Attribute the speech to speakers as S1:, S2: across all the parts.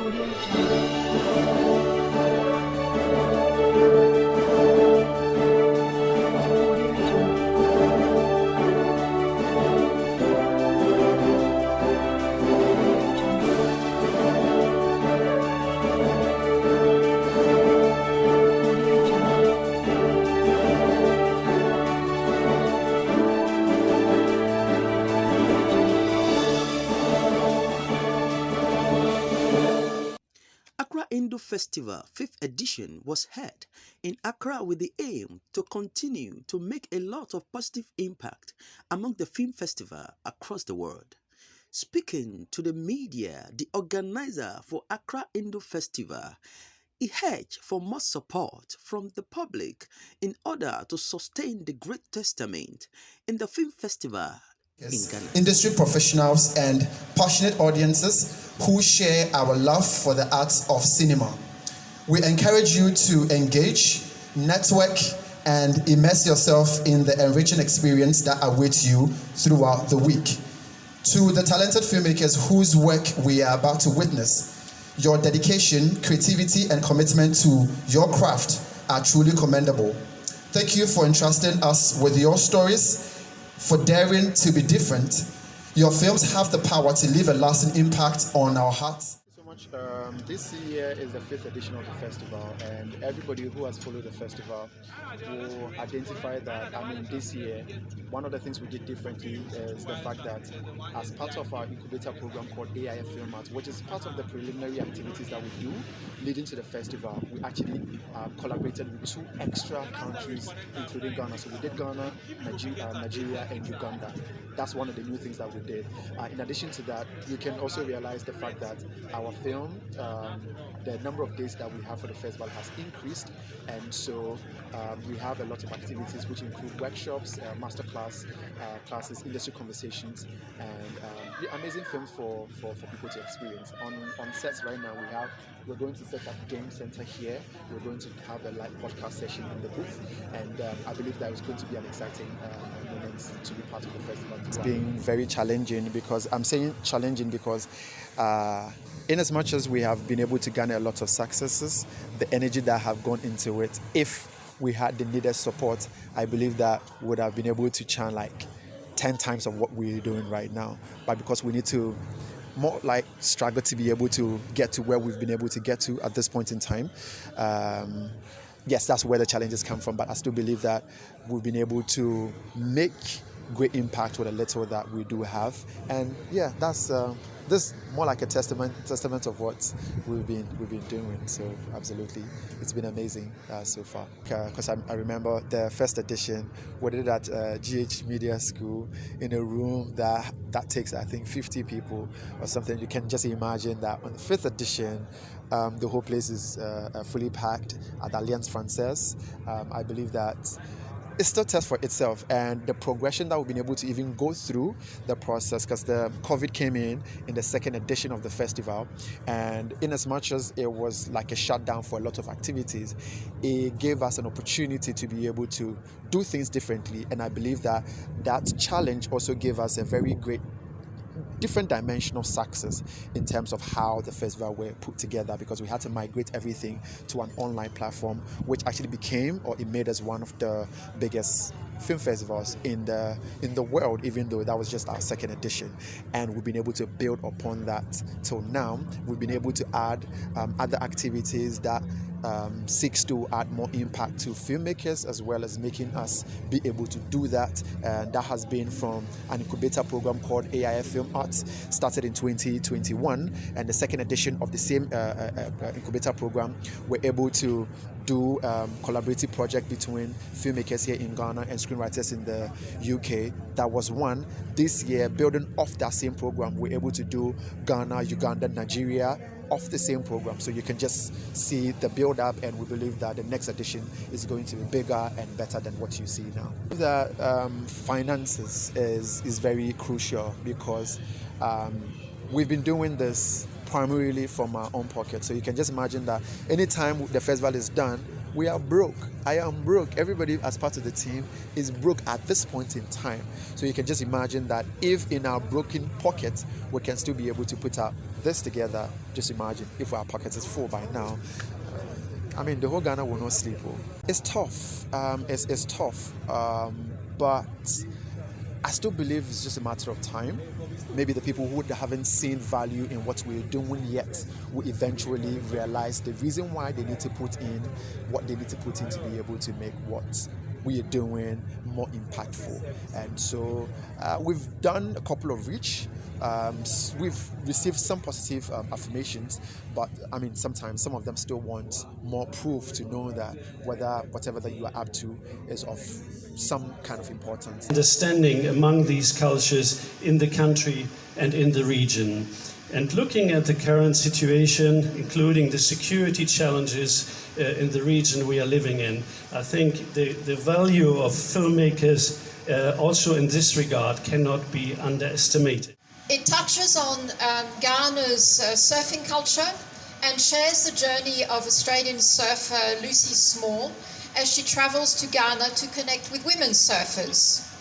S1: Audio
S2: Accra Indo Festival 5th edition was held in Accra with the aim to continue to make a lot of positive impact among the film festival across the world. Speaking to the media, the organizer for Accra Indo Festival, he urged for more support from the public in order to sustain the great testament in the film festival in Ghana.
S3: Industry professionals and passionate audiences who share our love for the arts of cinema. We encourage you to engage, network, and immerse yourself in the enriching experience that awaits you throughout the week. To the talented filmmakers whose work we are about to witness, your dedication, creativity, and commitment to your craft are truly commendable. Thank you for entrusting us with your stories, for daring to be different. Your films have the power to leave a lasting impact on our hearts.
S4: So much. This year is the 5th edition of the festival, and everybody who has followed the festival will identify that, this year, one of the things we did differently is the fact that as part of our incubator program called AIF Film Arts, which is part of the preliminary activities that we do leading to the festival, we actually collaborated with 2 extra countries, including Ghana. So we did Ghana, Nigeria, and Uganda. That's one of the new things that we did. In addition to that, you can also realize the fact that our film, the number of days that we have for the festival has increased, and so we have a lot of activities which include workshops, masterclass classes, industry conversations, and amazing films for people to experience. On sets right now, we're going to set up a game center here. We're going to have a live podcast session in the booth, and I believe that is going to be an exciting moment to be part of the festival. It's been very challenging because I'm saying challenging because in as much as we have been able to garner a lot of successes, the energy that have gone into it, if we had the needed support, I believe that we would have been able to churn like 10 times of what we're doing right now. But because we need to more like struggle to be able to get to where we've been able to get to at this point in time. Yes, that's where the challenges come from, but I still believe that we've been able to make great impact with a little that we do have. And yeah, that's this more like a testament of what we've been doing. So absolutely, it's been amazing so far. Because I remember the first edition we did at GH Media School in a room that takes I think 50 people or something. You can just imagine that on the 5th edition, the whole place is fully packed at Alliance Française. I believe that it still tests for itself, and the progression that we've been able to even go through the process, because the COVID came in the 2nd edition of the festival, and in as much as it was like a shutdown for a lot of activities, it gave us an opportunity to be able to do things differently, and I believe that challenge also gave us a very great different dimension of success in terms of how the festival were put together, because we had to migrate everything to an online platform, which actually became, or it made us one of the biggest film festivals in the world, even though that was just our 2nd edition. And we've been able to build upon that till now. We've been able to add other activities that seeks to add more impact to filmmakers, as well as making us be able to do that. And that has been from an incubator program called AIF Film Arts, started in 2021, and the 2nd edition of the same incubator program, we're able to do collaborative project between filmmakers here in Ghana and screenwriters in the UK. That was one. This year, building off that same program, we're able to do Ghana, Uganda, Nigeria off the same program. So you can just see the build up, and we believe that the next edition is going to be bigger and better than what you see now. The finances is very crucial, because we've been doing this primarily from our own pocket. So you can just imagine that anytime the festival is done, we are broke. I am broke. Everybody as part of the team is broke at this point in time. So you can just imagine that if in our broken pockets, we can still be able to put up this together, just imagine if our pocket is full by now. I mean, the whole Ghana will not sleep. It's tough. It's tough. But I still believe it's just a matter of time. Maybe the people who haven't seen value in what we're doing yet will eventually realize the reason why they need to put in what they need to put in to be able to make what we are doing more impactful. And so we've done a couple of reach. We've received some positive affirmations, but I mean, sometimes some of them still want more proof to know that whatever that you are up to is of some kind of importance.
S1: Understanding among these cultures in the country and in the region. And looking at the current situation, including the security challenges in the region we are living in, I think the value of filmmakers also in this regard cannot be underestimated.
S5: It touches on Ghana's surfing culture and shares the journey of Australian surfer Lucy Small as she travels to Ghana to connect with women surfers.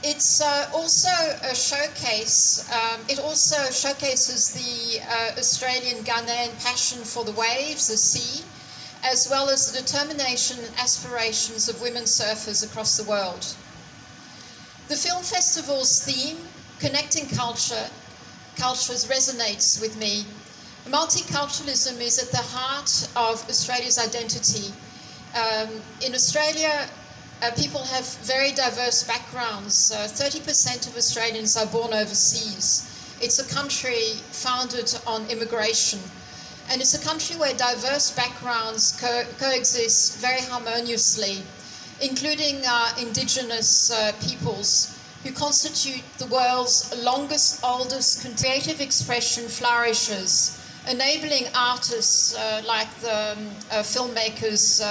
S5: It's also a showcase. It also showcases the Australian Ghanaian passion for the waves, the sea, as well as the determination and aspirations of women surfers across the world. The film festival's theme, Connecting Cultures, resonates with me. Multiculturalism is at the heart of Australia's identity. In Australia, people have very diverse backgrounds. 30% of Australians are born overseas. It's a country founded on immigration. And it's a country where diverse backgrounds coexist very harmoniously, including indigenous peoples who constitute the world's oldest creative expression flourishes, enabling artists like the filmmakers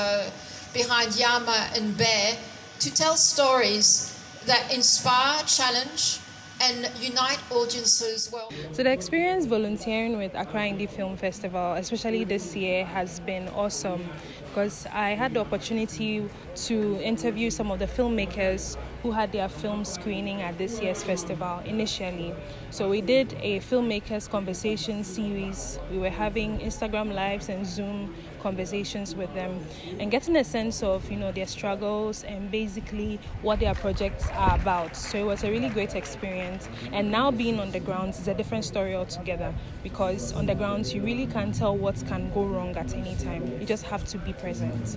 S5: behind Yama and Bear to tell stories that inspire, challenge, and unite audiences well.
S6: So the experience volunteering with Accra Indie Film Festival, especially this year, has been awesome because I had the opportunity to interview some of the filmmakers who had their film screening at this year's festival initially. So we did a filmmakers conversation series. We were having Instagram lives and Zoom conversations with them and getting a sense of, their struggles and basically what their projects are about. So it was a really great experience. And now being on the grounds is a different story altogether because on the grounds you really can't tell what can go wrong at any time. You just have to be present.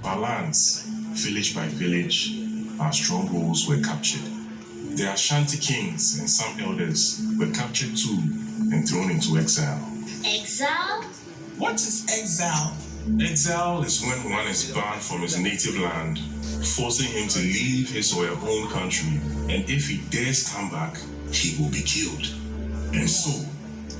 S7: Our lands, village by village, our strongholds were captured. The Ashanti kings and some elders were captured too and thrown into exile.
S8: Exile?
S7: What is exile? Exile is when one is banned from his native land, forcing him to leave his or her own country, and if he dares come back, he will be killed. And so,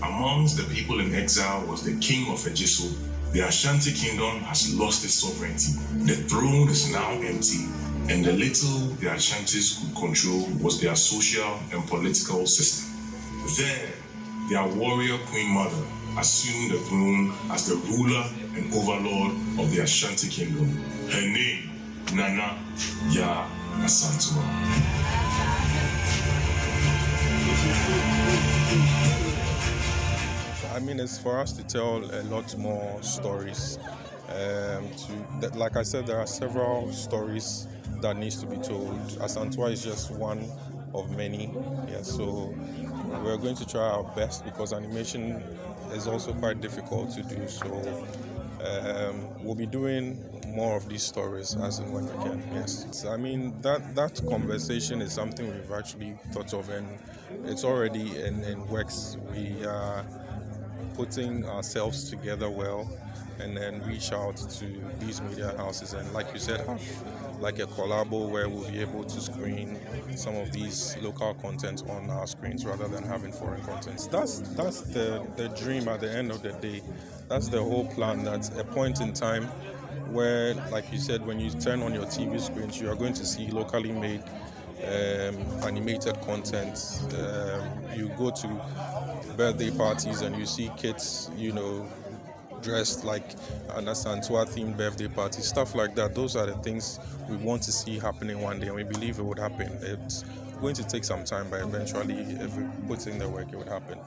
S7: amongst the people in exile was the king of Ejiso. The Ashanti kingdom has lost its sovereignty. The throne is now empty, and the little the Ashantis could control was their social and political system. Then, their warrior queen mother assumed the throne as the ruler and overlord of the Ashanti kingdom. Her name, Nana Ya Asantua.
S9: I mean, it's for us to tell a lot more stories. Like I said, there are several stories that needs to be told. Asantua is just one of many. Yeah, so we're going to try our best because animation is also quite difficult to do. So we'll be doing more of these stories as and when we can. Yes, I mean that conversation is something we've actually thought of, and it's already in works. We are putting ourselves together well, and then reach out to these media houses, and like you said, have like a collabo where we'll be able to screen some of these local content on our screens rather than having foreign content. That's the dream at the end of the day. That's the whole plan. That's a point in time where, like you said, when you turn on your TV screens, you are going to see locally made animated content. You go to birthday parties and you see kids, dressed like an Asantua themed birthday party, stuff like that. Those are the things we want to see happening one day, and we believe it would happen. It's going to take some time, but eventually, if we put in the work, it would happen.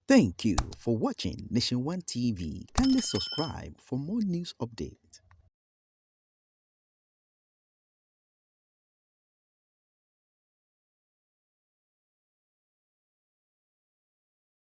S2: Thank you for watching Nation One TV. Kindly subscribe for more news updates.